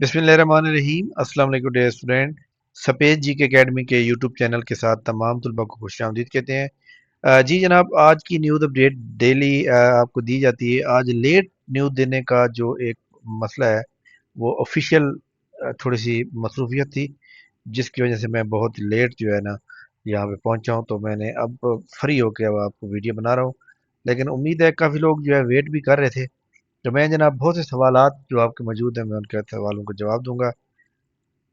बिस्मिल्लाहिर्रहमानिर्रहीम। अस्सलाम वालेकुम डियर स्टूडेंट। सफ़ेद जी के एकेडमी के यूट्यूब चैनल के साथ तमाम तलबा को खुशामदीद कहते हैं। जी जनाब, आज की न्यूज़ अपडेट डेली आपको दी जाती है। आज लेट न्यूज़ देने का जो एक मसला है वो ऑफिशियल थोड़ी सी मसरूफियत थी, जिसकी वजह से मैं बहुत लेट जो है ना यहाँ पे पहुँचा हूँ। तो मैंने अब फ्री होकर अब आपको वीडियो बना रहा हूँ, लेकिन उम्मीद है काफ़ी लोग जो है वेट भी कर रहे थे। तो मैं जनाब बहुत से सवालात जो आपके मौजूद हैं, मैं उनके सवालों को जवाब दूंगा।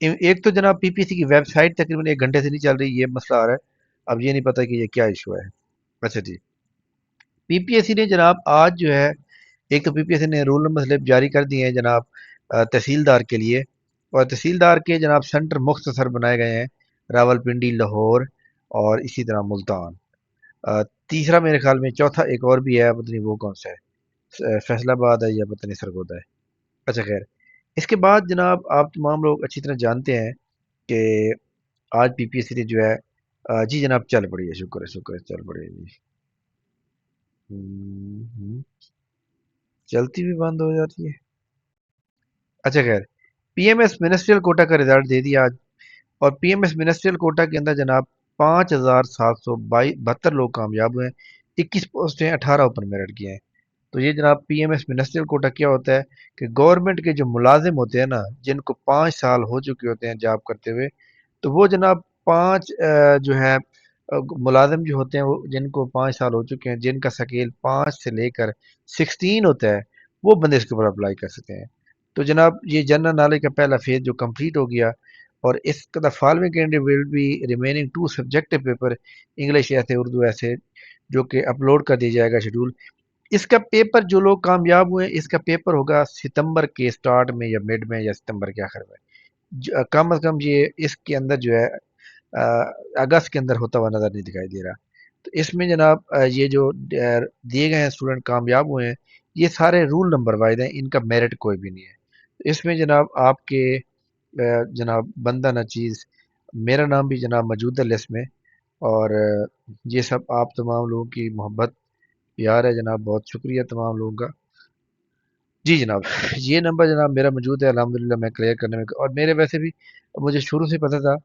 एक तो जनाब पीपीसी की वेबसाइट तकरीबन 1 घंटे से नहीं चल रही, ये मसला आ रहा है। अब ये नहीं पता कि ये क्या इशू है। अच्छा जी, पीपीएससी ने जनाब आज जो है, एक तो पीपीएससी ने रूल नंबर स्लिप जारी कर दिए हैं जनाब तहसीलदार के लिए। और तहसीलदार के जनाब सेंटर मुख्तसर बनाए गए हैं, रावलपिंडी, लाहौर और इसी तरह मुल्तान। तीसरा मेरे ख्याल में चौथा एक और भी है, पता नहीं वो कौन सा है, फैसलाबाद है या पता नहीं सरगोदा है। अच्छा खैर, इसके बाद जनाब आप तमाम लोग अच्छी तरह जानते हैं कि आज पीपीएससी ने जो है जी जनाब चल पड़ी है, शुक्र है चल पड़ी है जी। हम्म, चलती भी बंद हो जाती है। अच्छा खैर, पीएमएस मिनिस्ट्रियल कोटा का रिजल्ट दे दिया आज। और पीएमएस मिनिस्ट्रियल कोटा के अंदर जनाब 5,772 लोग कामयाब हुए हैं। 21 पोस्टें, 18 ओपन मेरिट की हैं। तो ये जनाब पीएमएस मिनिस्ट्रियल कोटा क्या होता है कि गवर्नमेंट के जो मुलाजिम होते हैं ना, जिनको 5 साल हो चुके होते हैं जॉब करते हुए, तो वो जनाब पाँच जो है मुलाजिम जो होते हैं, वो जिनको 5 साल हो चुके हैं, जिनका स्केल 5 से लेकर 16 होता है, वो बंदे इसके ऊपर अप्लाई कर सकते हैं। तो जनाब ये जनरल नॉलेज का पहला फेज जो कंप्लीट हो गया। और इसका the following candidate will be remaining 2 subjective paper, English ऐसे उर्दू ऐसे, जो कि अपलोड कर दिया जाएगा शेड्यूल। इसका पेपर जो लोग कामयाब हुए, इसका पेपर होगा सितंबर के स्टार्ट में या मिड में या सितंबर के आखिर में। कम अज कम ये इसके अंदर जो है अ, अगस्त के अंदर होता हुआ नज़र नहीं दिखाई दे रहा। तो इसमें जनाब ये जो दिए गए हैं स्टूडेंट कामयाब हुए हैं, ये सारे रूल नंबर वाइज हैं, इनका मेरिट कोई भी नहीं है। तो इसमें जनाब आपके जनाब बंदा न चीज़, मेरा नाम भी जनाब मौजूद है लिस्ट में। और ये सब आप तमाम लोगों की मोहब्बत प्यार है जनाब, बहुत शुक्रिया तमाम लोगों का। जी जनाब, ये नंबर जनाब मेरा मौजूद है, अल्हम्दुलिल्लाह मैं क्लियर करने में। और मेरे वैसे भी मुझे शुरू से पता था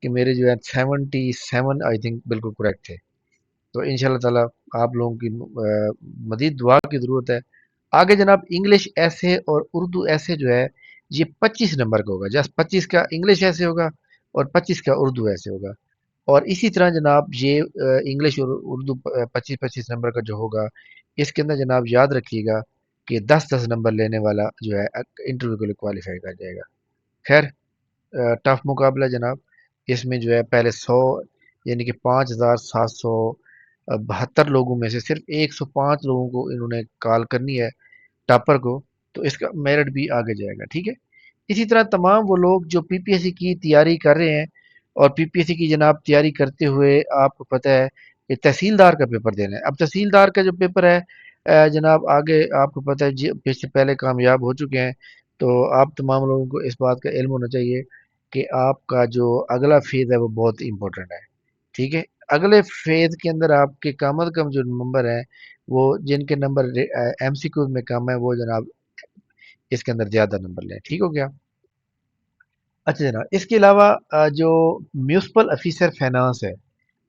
कि मेरे जो है 77 आई थिंक बिल्कुल करेक्ट थे। तो इंशाल्लाह ताला आप लोगों की मज़ीद दुआ की ज़रूरत है। आगे जनाब इंग्लिश ऐसे और उर्दू ऐसे जो है, ये 25 नंबर का होगा। जस्ट 25 का इंग्लिश ऐसे होगा और 25 का उर्दू ऐसे होगा। और इसी तरह जनाब ये इंग्लिश और उर्दू 25-25 नंबर का जो होगा, इसके अंदर जनाब याद रखिएगा कि 10-10 नंबर लेने वाला जो है इंटरव्यू के लिए क्वालिफाई कर जाएगा। खैर, टफ मुकाबला जनाब। इसमें जो है पहले 100 यानी कि 5,772 लोगों में से सिर्फ 105 लोगों को इन्होंने कॉल करनी है, टॉपर को। तो इसका मेरिट भी आगे जाएगा, ठीक है। इसी तरह तमाम वो लोग जो पीपीएससी की तैयारी कर रहे हैं, और पीपीएससी की जनाब तैयारी करते हुए आपको पता है कि तहसीलदार का पेपर देना है। अब तहसीलदार का जो पेपर है जनाब आगे आपको पता है जी, इससे पहले कामयाब हो चुके हैं। तो आप तमाम लोगों को इस बात का इल्म होना चाहिए कि आपका जो अगला फेज़ है वो बहुत इंपॉर्टेंट है, ठीक है। अगले फेज़ के अंदर आपके कम अज़ कम जो नंबर हैं, वो जिनके नंबर एमसीक्यू में कम है, वो जनाब इसके अंदर ज़्यादा नंबर लें, ठीक हो गया। अच्छा जनाब, इसके अलावा जो म्यूनसिपल ऑफिसर फाइनेंस है,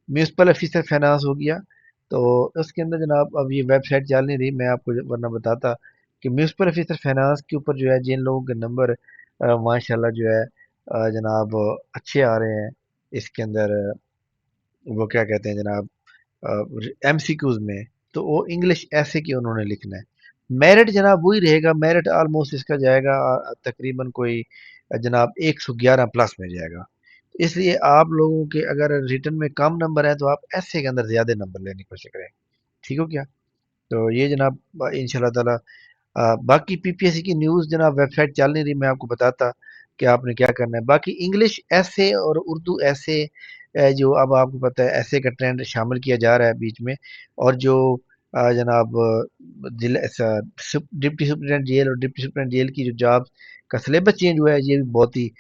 म्यूनसिपल ऑफिसर फाइनेंस हो गया। तो उसके अंदर जनाब अब ये वेबसाइट चल नहीं रही, मैं आपको वरना बताता कि म्यूनसिपल ऑफिसर फाइनेंस के ऊपर जो है जिन लोगों के नंबर माशाल्लाह जो है जनाब अच्छे आ रहे हैं, इसके अंदर वो क्या कहते हैं जनाब एमसीक्यूज में, तो वो इंग्लिश ऐसे की उन्होंने लिखना है। मेरिट जनाब वही रहेगा, मेरिट ऑलमोस्ट इसका जाएगा तकरीबन कोई जनाब 111 प्लस में जाएगा। इसलिए आप लोगों के अगर रिटर्न में कम नंबर है, तो आप ऐसे के अंदर ज़्यादा नंबर लेने की कोशिश करें, ठीक हो क्या। तो ये जनाब इंशाल्लाह ताला बाकी पीपीएससी की न्यूज़ जनाब वेबसाइट चल नहीं रही, मैं आपको बताता कि आपने क्या करना है। बाकी इंग्लिश ऐसे और उर्दू ऐसे जो अब आपको पता है ऐसे का ट्रेंड शामिल किया जा रहा है बीच में। और जो जनाब जिला डिप्टी सुप्रीडेंट जेल और डिप्टी सुप्रीडेंट जेल की जो जॉब का सिलेबस चेंज हुआ है, ये भी बहुत ही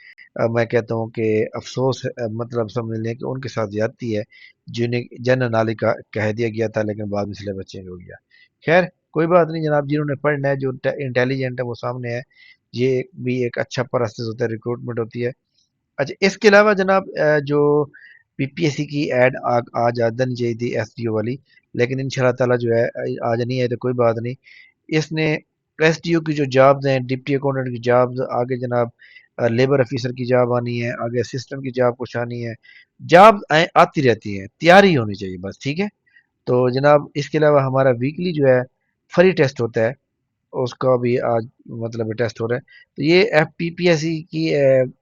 मैं कहता हूँ कि अफसोस है, मतलब समझ लें कि उनके साथ ज्यादती है। जिन्हें जनरल नॉलेज का कह दिया गया था, लेकिन बाद में सिलेबस चेंज हो गया। खैर, कोई बात नहीं जनाब, जिन्होंने पढ़ना है, जो इंटेलिजेंट है, वो सामने है। یہ بھی ایک اچھا پروسیس ہوتا ہے، ریکروٹمنٹ ہوتی ہے۔ اچھا اس کے علاوہ جناب جو پی پی ایس سی کی ایڈ آج آ جانی چاہیے تھی ایس ڈی او والی، لیکن ان شاء اللہ تعالیٰ جو ہے آج نہیں آئی تو کوئی بات نہیں۔ اس نے ایس ڈی او کی جو جابز ہیں، ڈپٹی اکاؤنٹنٹ کی جابز، آگے جناب لیبر آفیسر کی جاب آنی ہے، آگے اسسٹنٹ کی جاب کچھ آنی ہے، جاب آتی رہتی ہیں، تیاری ہونی چاہیے بس، ٹھیک ہے۔ تو جناب اس کے علاوہ ہمارا ویکلی جو ہے فری ٹیسٹ ہوتا ہے، اس کا بھی آج مطلب ٹیسٹ ہو رہا ہے۔ تو یہ F P P S C کی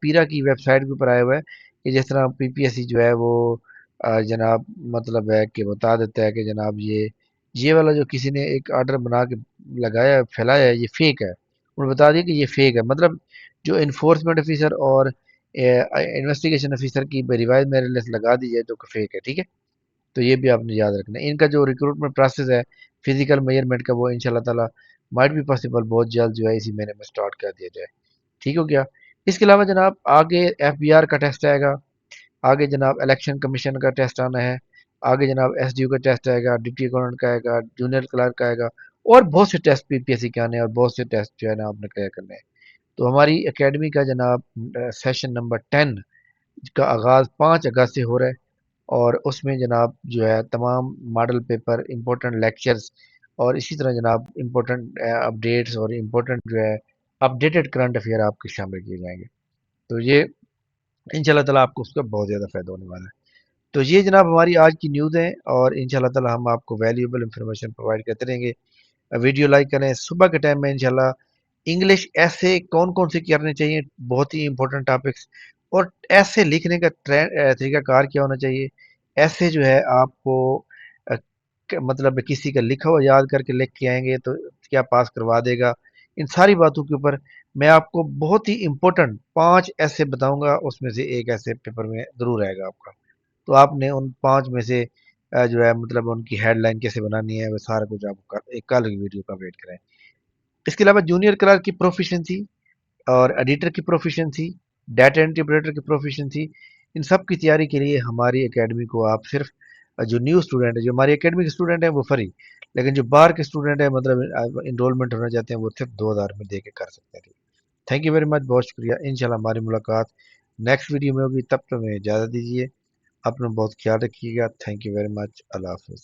پیرا کی ویب سائٹ کے اوپر آیا ہوا ہے کہ جس طرح پی پی ایس سی جو ہے وہ جناب مطلب ہے کہ بتا دیتا ہے کہ جناب یہ والا جو کسی نے ایک آرڈر بنا کے لگایا ہے، پھیلایا ہے، یہ فیک ہے، انہوں نے بتا دیا کہ یہ فیک ہے، مطلب جو انفورسمنٹ آفیسر اور انویسٹیگیشن آفیسر کی ریوائز میرے لسٹ لگا دی ہے جو کہ فیک ہے، ٹھیک ہے۔ تو یہ بھی آپ نے یاد رکھنا ہے۔ ان کا جو ریکروٹمنٹ پروسیس ہے فزیکل میجرمنٹ کا، وہ ان شاء اللہ تعالیٰ مائٹ بھی پاسبل بہت جلد جو ہے اسی مہینے میں سٹارٹ کر دیا جائے، ٹھیک ہو گیا۔ اس کے علاوہ جناب آگے ایف بی آر کا ٹیسٹ آئے گا، آگے جناب الیکشن کمیشن کا ٹیسٹ آنا ہے، آگے جناب ایس ڈی او کا ٹیسٹ آئے گا، ڈپٹی اکاؤنٹنٹ کا آئے گا، جونیئر کلرک کا آئے گا، اور بہت سے ٹیسٹ پی پی ایس سی کے آنے ہیں، اور بہت سے ٹیسٹ جو ہے نا آپ نے کلیئر کرنے ہیں۔ تو ہماری اکیڈمی کا جناب سیشن نمبر 10 کا آغاز 5 اگست سے ہو رہا ہے، اور اس میں جناب جو ہے تمام ماڈل پیپر، امپورٹنٹ لیکچرز، اور اسی طرح جناب امپورٹنٹ اپڈیٹس اور امپورٹنٹ جو ہے اپڈیٹڈ کرنٹ افیئر آپ کے شامل کیے جائیں گے۔ تو یہ ان شاء اللہ تعالیٰ آپ کو اس کا بہت زیادہ فائدہ ہونے والا ہے۔ تو یہ جناب ہماری آج کی نیوز ہے، اور ان شاء اللہ تعالیٰ ہم آپ کو ویلیوبل انفارمیشن پرووائڈ کرتے رہیں گے۔ ویڈیو لائک کریں، صبح کے ٹائم میں انشاءاللہ انگلش ایسے کون کون سے کرنے چاہیے، بہت ہی امپورٹنٹ ٹاپکس، اور ایسے لکھنے کا طریقہ کار کیا ہونا چاہیے، ایسے جو ہے آپ کو مطلب کسی کا لکھا ہوا یاد کر کے لکھ کے آئیں گے تو کیا پاس کروا دے گا۔ ان ساری باتوں کے اوپر میں آپ کو بہت ہی امپورٹنٹ 5 ایسے بتاؤں گا، اس میں سے ایک ایسے پیپر میں ضرور آئے گا آپ کا۔ تو آپ نے ان 5 میں سے جو ہے مطلب ان کی ہیڈ لائن کیسے بنانی ہے، وہ سارا کچھ آپ ایک کل کی ویڈیو کا ویٹ کریں۔ اس کے علاوہ جونیئر کلرک کی پروفیشنسی اور ایڈیٹر کی پروفیشنسی، ڈیٹا انٹرپریٹر کی پروفیشنسی، ان سب کی تیاری کے لیے ہماری اکیڈمی کو آپ صرف جو نیو اسٹوڈنٹ ہے، جو ہماری اکیڈمی کے اسٹوڈنٹ ہیں وہ فری، لیکن جو باہر کے اسٹوڈنٹ ہیں مطلب انرولمنٹ ہونا چاہتے ہیں وہ صرف 2000 میں دے کے کر سکتے ہیں۔ تھینک یو ویری مچ، بہت شکریہ۔ انشاءاللہ ہماری ملاقات نیکسٹ ویڈیو میں ہوگی، تب تک میں اجازت دیجیے، اپنا بہت خیال رکھیے گا۔ تھینک یو ویری مچ، اللہ حافظ۔